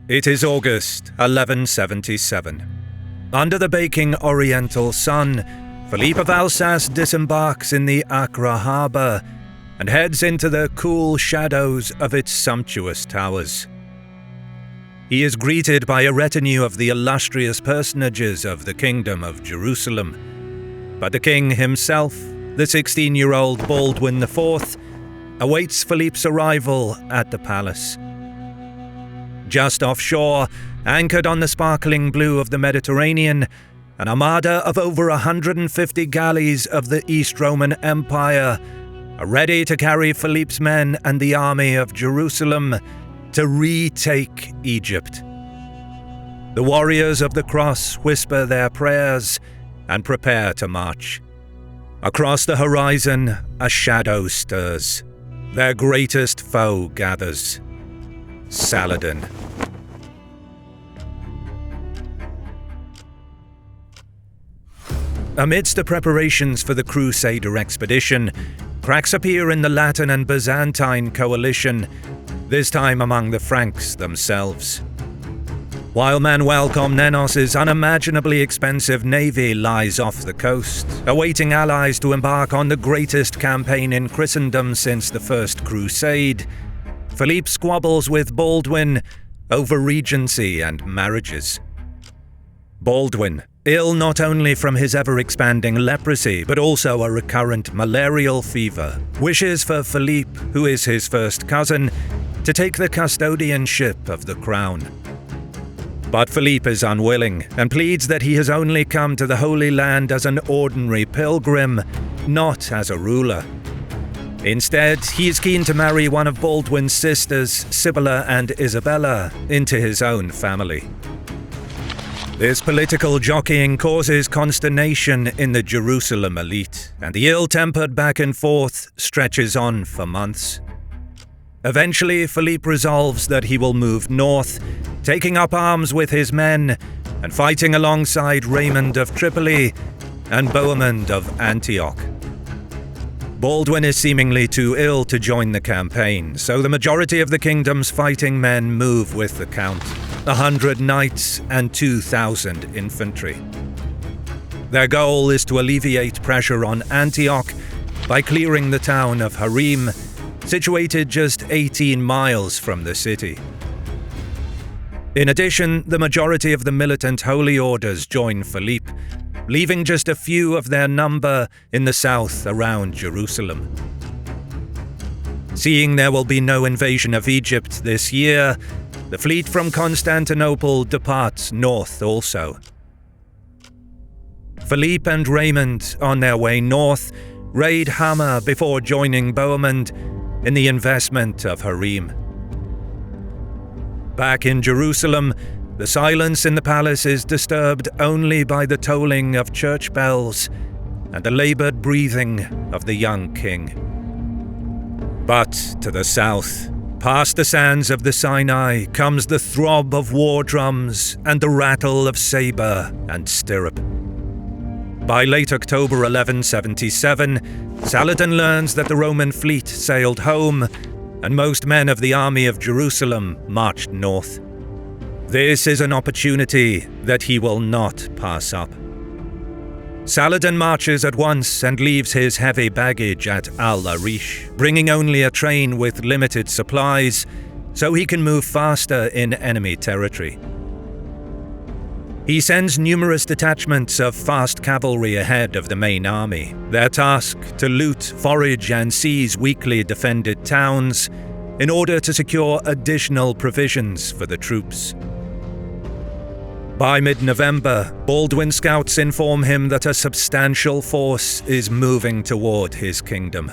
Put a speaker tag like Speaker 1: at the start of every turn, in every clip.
Speaker 1: It is August 1177. Under the baking oriental sun, Philippe of Alsace disembarks in the Acre harbour and heads into the cool shadows of its sumptuous towers. He is greeted by a retinue of the illustrious personages of the Kingdom of Jerusalem, but the king himself, the 16-year-old Baldwin IV, awaits Philippe's arrival at the palace. Just offshore, anchored on the sparkling blue of the Mediterranean, an armada of over 150 galleys of the East Roman Empire are ready to carry Philippe's men and the army of Jerusalem to retake Egypt. The warriors of the cross whisper their prayers and prepare to march. Across the horizon, a shadow stirs. Their greatest foe gathers. Saladin. Amidst the preparations for the Crusader expedition, cracks appear in the Latin and Byzantine coalition, this time among the Franks themselves. While Manuel Comnenos's unimaginably expensive navy lies off the coast, awaiting allies to embark on the greatest campaign in Christendom since the First Crusade, Philippe squabbles with Baldwin over regency and marriages. Baldwin, ill not only from his ever-expanding leprosy but also a recurrent malarial fever, wishes for Philippe, who is his first cousin, to take the custodianship of the crown. But Philippe is unwilling and pleads that he has only come to the Holy Land as an ordinary pilgrim, not as a ruler. Instead, he is keen to marry one of Baldwin's sisters, Sibylla and Isabella, into his own family. This political jockeying causes consternation in the Jerusalem elite, and the ill-tempered back and forth stretches on for months. Eventually, Philippe resolves that he will move north, taking up arms with his men and fighting alongside Raymond of Tripoli and Bohemond of Antioch. Baldwin is seemingly too ill to join the campaign, so the majority of the kingdom's fighting men move with the Count, 100 knights and 2,000 infantry. Their goal is to alleviate pressure on Antioch by clearing the town of Harim, situated just 18 miles from the city. In addition, the majority of the militant holy orders join Philippe, leaving just a few of their number in the south around Jerusalem. Seeing there will be no invasion of Egypt this year, the fleet from Constantinople departs north also. Philippe and Raymond, on their way north, raid Hama before joining Bohemond in the investment of Harim. Back in Jerusalem, the silence in the palace is disturbed only by the tolling of church bells and the laboured breathing of the young king. But to the south, past the sands of the Sinai, comes the throb of war drums and the rattle of sabre and stirrup. By late October 1177, Saladin learns that the Roman fleet sailed home, and most men of the army of Jerusalem marched north. This is an opportunity that he will not pass up. Saladin marches at once and leaves his heavy baggage at Al-Arish, bringing only a train with limited supplies, so he can move faster in enemy territory. He sends numerous detachments of fast cavalry ahead of the main army, their task to loot, forage and seize weakly defended towns in order to secure additional provisions for the troops. By mid-November, Baldwin scouts inform him that a substantial force is moving toward his kingdom.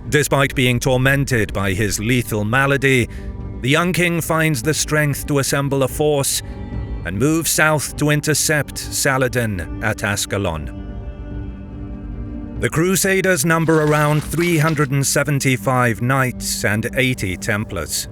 Speaker 1: Despite being tormented by his lethal malady, the young king finds the strength to assemble a force and move south to intercept Saladin at Ascalon. The Crusaders number around 375 knights and 80 Templars.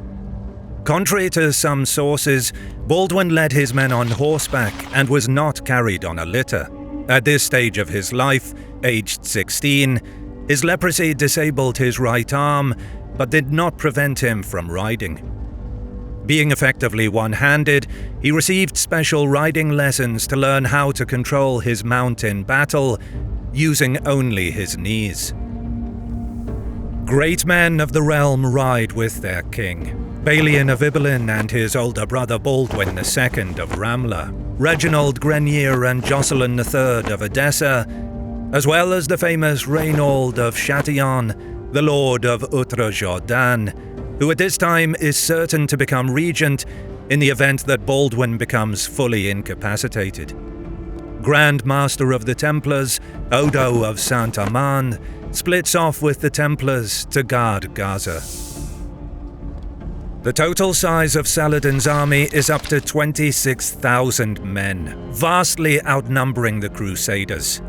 Speaker 1: Contrary to some sources, Baldwin led his men on horseback and was not carried on a litter. At this stage of his life, aged 16, his leprosy disabled his right arm, but did not prevent him from riding. Being effectively one-handed, he received special riding lessons to learn how to control his mount in battle, using only his knees. Great men of the realm ride with their king. Balian of Ibelin and his older brother Baldwin II of Ramla, Reginald Grenier and Jocelyn III of Edessa, as well as the famous Reynauld of Chatillon, the Lord of Outre-Jourdain, who at this time is certain to become regent in the event that Baldwin becomes fully incapacitated. Grand Master of the Templars, Odo of Saint-Amand, splits off with the Templars to guard Gaza. The total size of Saladin's army is up to 26,000 men, vastly outnumbering the Crusaders,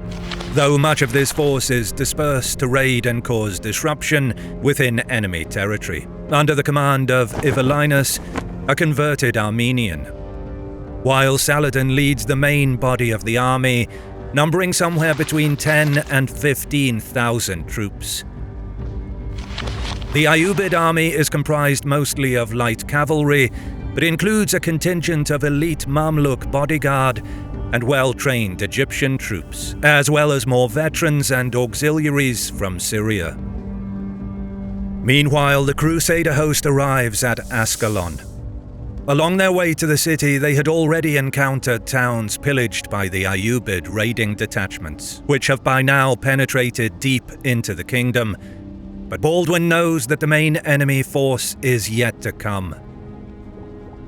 Speaker 1: though much of this force is dispersed to raid and cause disruption within enemy territory, under the command of Ivelinus, a converted Armenian, while Saladin leads the main body of the army, numbering somewhere between 10 and 15,000 troops. The Ayyubid army is comprised mostly of light cavalry, but includes a contingent of elite Mamluk bodyguard and well-trained Egyptian troops, as well as more veterans and auxiliaries from Syria. Meanwhile, the Crusader host arrives at Ascalon. Along their way to the city, they had already encountered towns pillaged by the Ayyubid raiding detachments, which have by now penetrated deep into the kingdom. But Baldwin knows that the main enemy force is yet to come.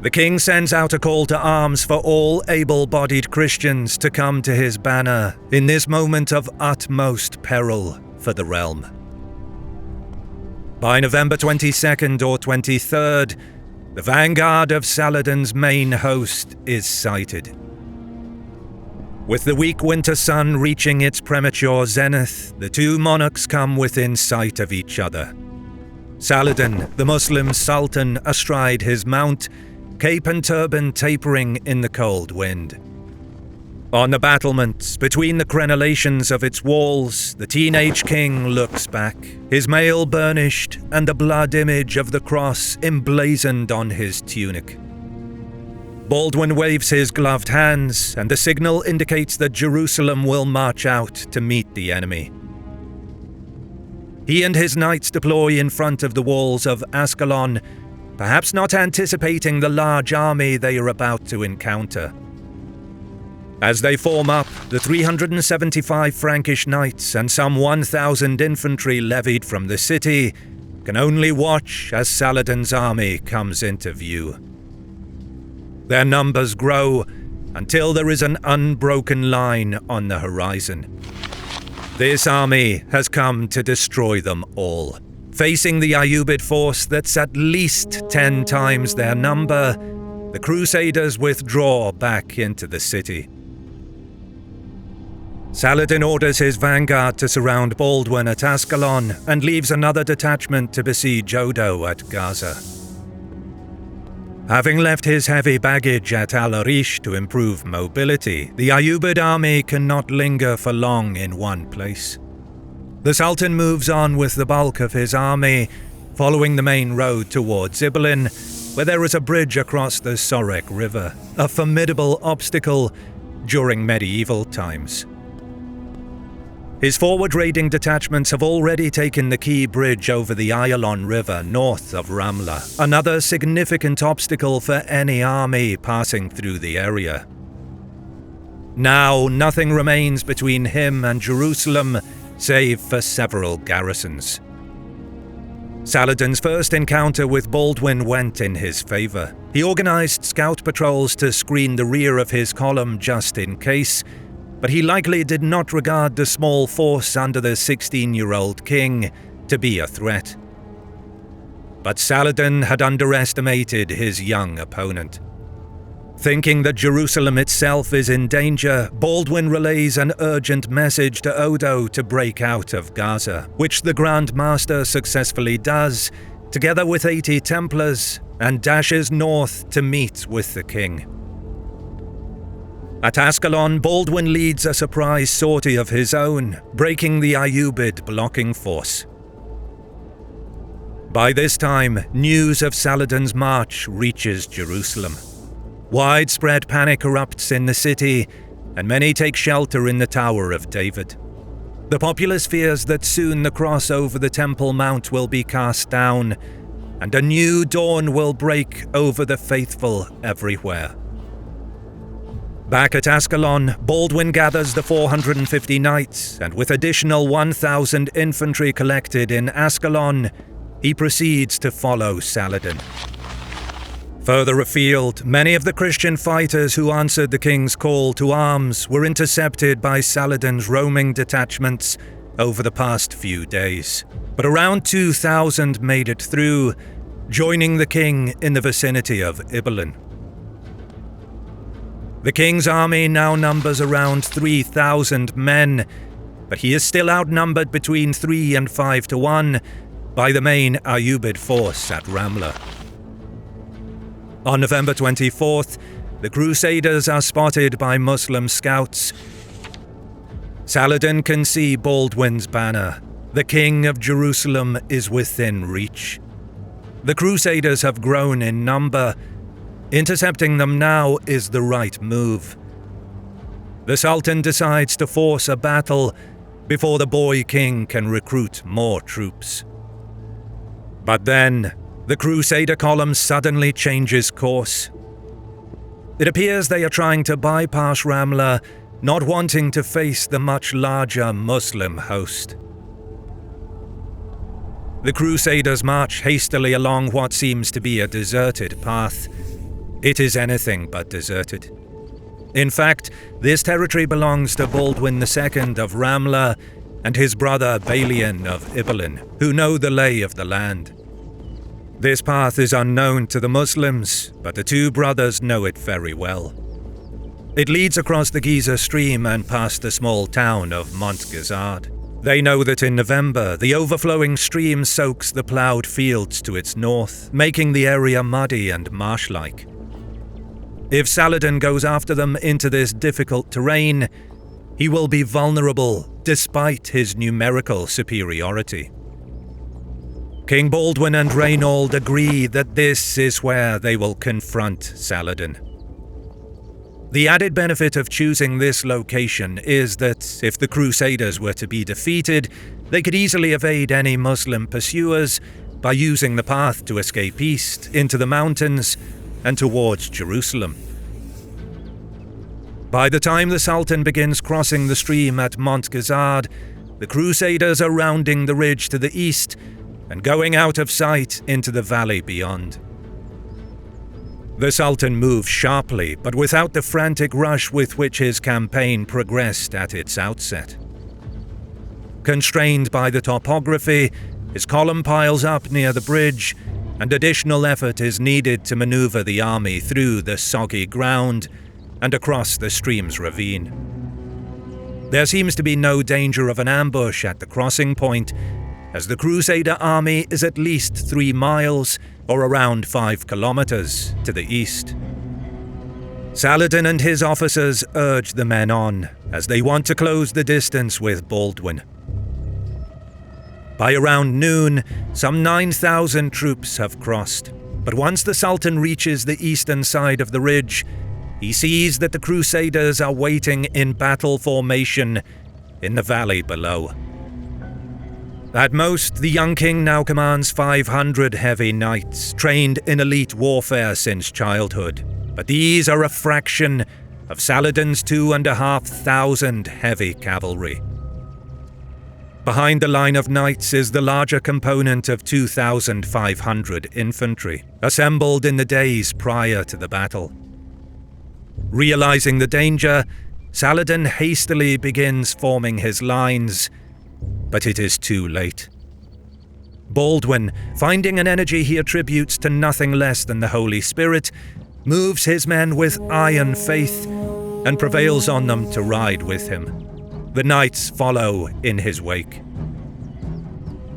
Speaker 1: The king sends out a call to arms for all able-bodied Christians to come to his banner in this moment of utmost peril for the realm. By November 22nd or 23rd, the vanguard of Saladin's main host is sighted. With the weak winter sun reaching its premature zenith, the two monarchs come within sight of each other. Saladin, the Muslim Sultan, astride his mount, cape and turban tapering in the cold wind. On the battlements, between the crenellations of its walls, the teenage king looks back, his mail burnished and the blood image of the cross emblazoned on his tunic. Baldwin waves his gloved hands, and the signal indicates that Jerusalem will march out to meet the enemy. He and his knights deploy in front of the walls of Ascalon, perhaps not anticipating the large army they are about to encounter. As they form up, the 375 Frankish knights and some 1,000 infantry levied from the city can only watch as Saladin's army comes into view. Their numbers grow until there is an unbroken line on the horizon. This army has come to destroy them all. Facing the Ayyubid force that's at least 10 times their number, the Crusaders withdraw back into the city. Saladin orders his vanguard to surround Baldwin at Ascalon and leaves another detachment to besiege Odo at Gaza. Having left his heavy baggage at Al-Arish to improve mobility, the Ayyubid army cannot linger for long in one place. The Sultan moves on with the bulk of his army, following the main road towards Ibelin, where there is a bridge across the Sorek River, a formidable obstacle during medieval times. His forward raiding detachments have already taken the key bridge over the Ayalon River north of Ramla, another significant obstacle for any army passing through the area. Now, nothing remains between him and Jerusalem, save for several garrisons. Saladin's first encounter with Baldwin went in his favor. He organized scout patrols to screen the rear of his column just in case, but he likely did not regard the small force under the 16-year-old king to be a threat. But Saladin had underestimated his young opponent. Thinking that Jerusalem itself is in danger, Baldwin relays an urgent message to Odo to break out of Gaza, which the Grand Master successfully does, together with 80 Templars, and dashes north to meet with the king. At Ascalon, Baldwin leads a surprise sortie of his own, breaking the Ayyubid blocking force. By this time, news of Saladin's march reaches Jerusalem. Widespread panic erupts in the city, and many take shelter in the Tower of David. The populace fears that soon the cross over the Temple Mount will be cast down, and a new dawn will break over the faithful everywhere. Back at Ascalon, Baldwin gathers the 450 knights, and with additional 1,000 infantry collected in Ascalon, he proceeds to follow Saladin. Further afield, many of the Christian fighters who answered the king's call to arms were intercepted by Saladin's roaming detachments over the past few days. But around 2,000 made it through, joining the king in the vicinity of Ibelin. The king's army now numbers around 3,000 men, but he is still outnumbered between 3 and 5 to 1 by the main Ayyubid force at Ramla. On November 24th, the Crusaders are spotted by Muslim scouts. Saladin can see Baldwin's banner. The King of Jerusalem is within reach. The Crusaders have grown in number. Intercepting them now is the right move. The Sultan decides to force a battle before the boy king can recruit more troops. But then, the Crusader column suddenly changes course. It appears they are trying to bypass Ramla, not wanting to face the much larger Muslim host. The Crusaders march hastily along what seems to be a deserted path. It is anything but deserted. In fact, this territory belongs to Baldwin II of Ramla and his brother Balian of Ibelin, who know the lay of the land. This path is unknown to the Muslims, but the two brothers know it very well. It leads across the Giza stream and past the small town of Montgisard. They know that in November, the overflowing stream soaks the ploughed fields to its north, making the area muddy and marsh-like. If Saladin goes after them into this difficult terrain, he will be vulnerable despite his numerical superiority. King Baldwin and Reynold agree that this is where they will confront Saladin. The added benefit of choosing this location is that if the Crusaders were to be defeated, they could easily evade any Muslim pursuers by using the path to escape east into the mountains and towards Jerusalem. By the time the Sultan begins crossing the stream at Montgisard, the Crusaders are rounding the ridge to the east and going out of sight into the valley beyond. The Sultan moves sharply, but without the frantic rush with which his campaign progressed at its outset. Constrained by the topography, his column piles up near the bridge, and additional effort is needed to maneuver the army through the soggy ground and across the stream's ravine. There seems to be no danger of an ambush at the crossing point, as the Crusader army is at least 3 miles, or around 5 kilometers, to the east. Saladin and his officers urge the men on, as they want to close the distance with Baldwin. By around noon, some 9,000 troops have crossed, but once the Sultan reaches the eastern side of the ridge, he sees that the Crusaders are waiting in battle formation in the valley below. At most, the young king now commands 500 heavy knights, trained in elite warfare since childhood, but these are a fraction of Saladin's 2,500 heavy cavalry. Behind the line of knights is the larger component of 2,500 infantry, assembled in the days prior to the battle. Realizing the danger, Saladin hastily begins forming his lines, but it is too late. Baldwin, finding an energy he attributes to nothing less than the Holy Spirit, moves his men with iron faith and prevails on them to ride with him. The knights follow in his wake.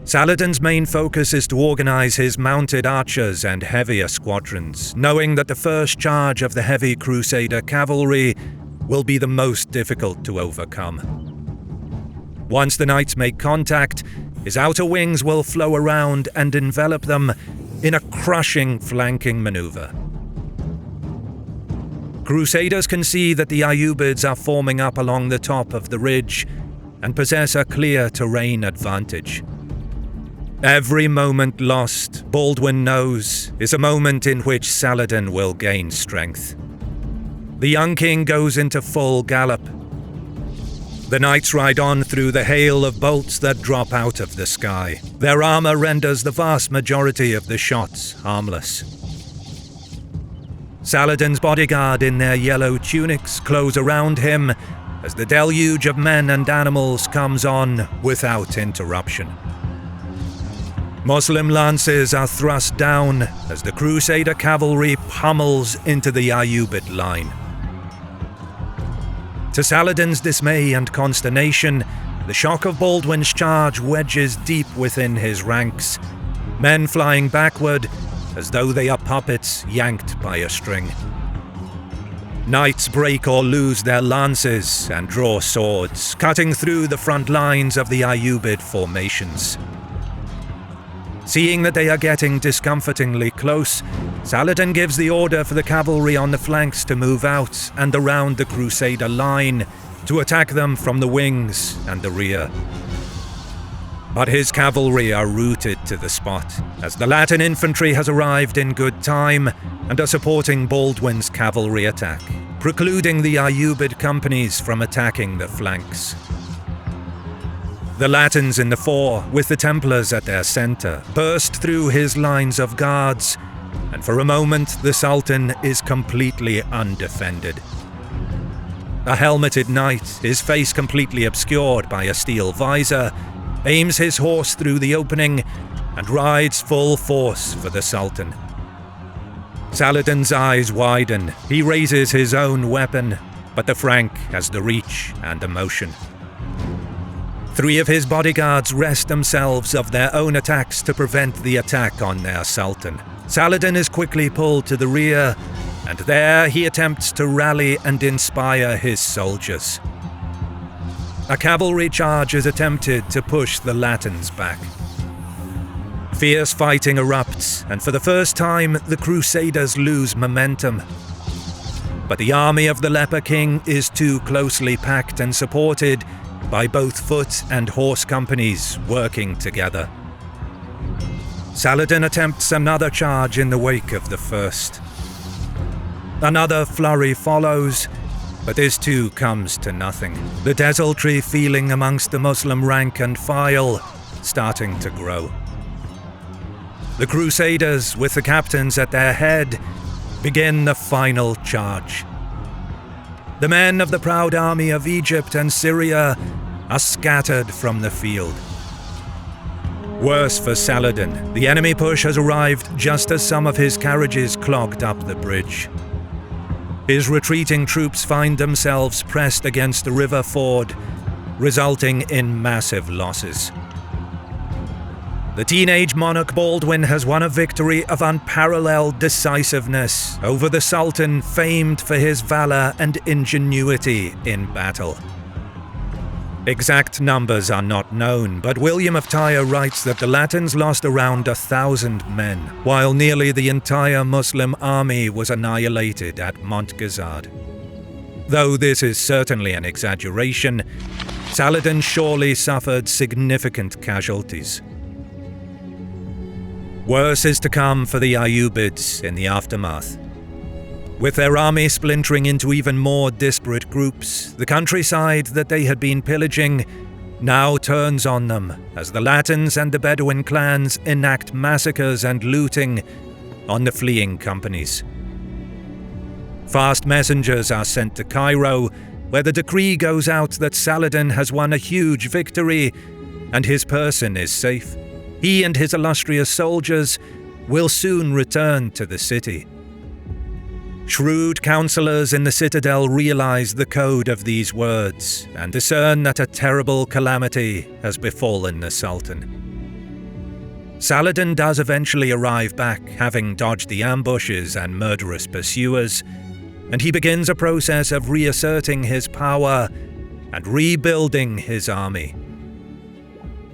Speaker 1: Saladin's main focus is to organize his mounted archers and heavier squadrons, knowing that the first charge of the heavy Crusader cavalry will be the most difficult to overcome. Once the knights make contact, his outer wings will flow around and envelop them in a crushing flanking maneuver. Crusaders can see that the Ayyubids are forming up along the top of the ridge and possess a clear terrain advantage. Every moment lost, Baldwin knows, is a moment in which Saladin will gain strength. The young king goes into full gallop. The knights ride on through the hail of bolts that drop out of the sky. Their armor renders the vast majority of the shots harmless. Saladin's bodyguard in their yellow tunics close around him as the deluge of men and animals comes on without interruption. Muslim lances are thrust down as the Crusader cavalry pummels into the Ayyubid line. To Saladin's dismay and consternation, the shock of Baldwin's charge wedges deep within his ranks, men flying backward as though they are puppets yanked by a string. Knights break or lose their lances and draw swords, cutting through the front lines of the Ayyubid formations. Seeing that they are getting discomfortingly close, Saladin gives the order for the cavalry on the flanks to move out and around the Crusader line to attack them from the wings and the rear. But his cavalry are rooted to the spot, as the Latin infantry has arrived in good time and are supporting Baldwin's cavalry attack, precluding the Ayyubid companies from attacking the flanks. The Latins in the fore, with the Templars at their center, burst through his lines of guards, and for a moment the Sultan is completely undefended. A helmeted knight, his face completely obscured by a steel visor, aims his horse through the opening and rides full force for the Sultan. Saladin's eyes widen. He raises his own weapon, but the Frank has the reach and the motion. 3 of his bodyguards wrest themselves of their own attacks to prevent the attack on their Sultan. Saladin is quickly pulled to the rear, and there he attempts to rally and inspire his soldiers. A cavalry charge is attempted to push the Latins back. Fierce fighting erupts, and for the first time the Crusaders lose momentum. But the army of the Leper King is too closely packed and supported by both foot and horse companies working together. Saladin attempts another charge in the wake of the first. Another flurry follows, but this too comes to nothing, the desultory feeling amongst the Muslim rank and file starting to grow. The Crusaders, with the captains at their head, begin the final charge. The men of the proud army of Egypt and Syria are scattered from the field. Worse for Saladin, the enemy push has arrived just as some of his carriages clogged up the bridge. His retreating troops find themselves pressed against the river ford, resulting in massive losses. The teenage monarch Baldwin has won a victory of unparalleled decisiveness over the Sultan famed for his valor and ingenuity in battle. Exact numbers are not known, but William of Tyre writes that the Latins lost around 1,000 men, while nearly the entire Muslim army was annihilated at Montgisard. Though this is certainly an exaggeration, Saladin surely suffered significant casualties. Worse is to come for the Ayyubids in the aftermath. With their army splintering into even more disparate groups, the countryside that they had been pillaging now turns on them as the Latins and the Bedouin clans enact massacres and looting on the fleeing companies. Fast messengers are sent to Cairo, where the decree goes out that Saladin has won a huge victory and his person is safe. He and his illustrious soldiers will soon return to the city. Shrewd councillors in the citadel realize the code of these words and discern that a terrible calamity has befallen the Sultan. Saladin does eventually arrive back, having dodged the ambushes and murderous pursuers, and he begins a process of reasserting his power and rebuilding his army.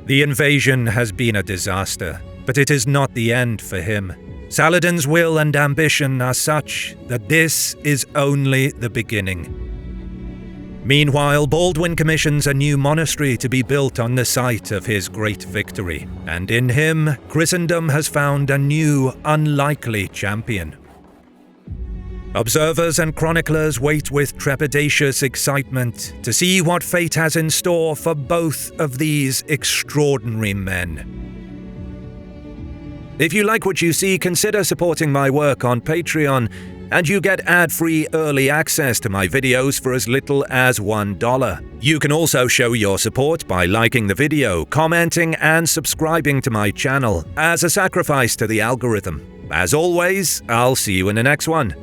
Speaker 1: The invasion has been a disaster, but it is not the end for him. Saladin's will and ambition are such that this is only the beginning. Meanwhile, Baldwin commissions a new monastery to be built on the site of his great victory, and in him, Christendom has found a new, unlikely champion. Observers and chroniclers wait with trepidatious excitement to see what fate has in store for both of these extraordinary men. If you like what you see, consider supporting my work on Patreon, and you get ad-free early access to my videos for as little as $1. You can also show your support by liking the video, commenting, and subscribing to my channel as a sacrifice to the algorithm. As always, I'll see you in the next one.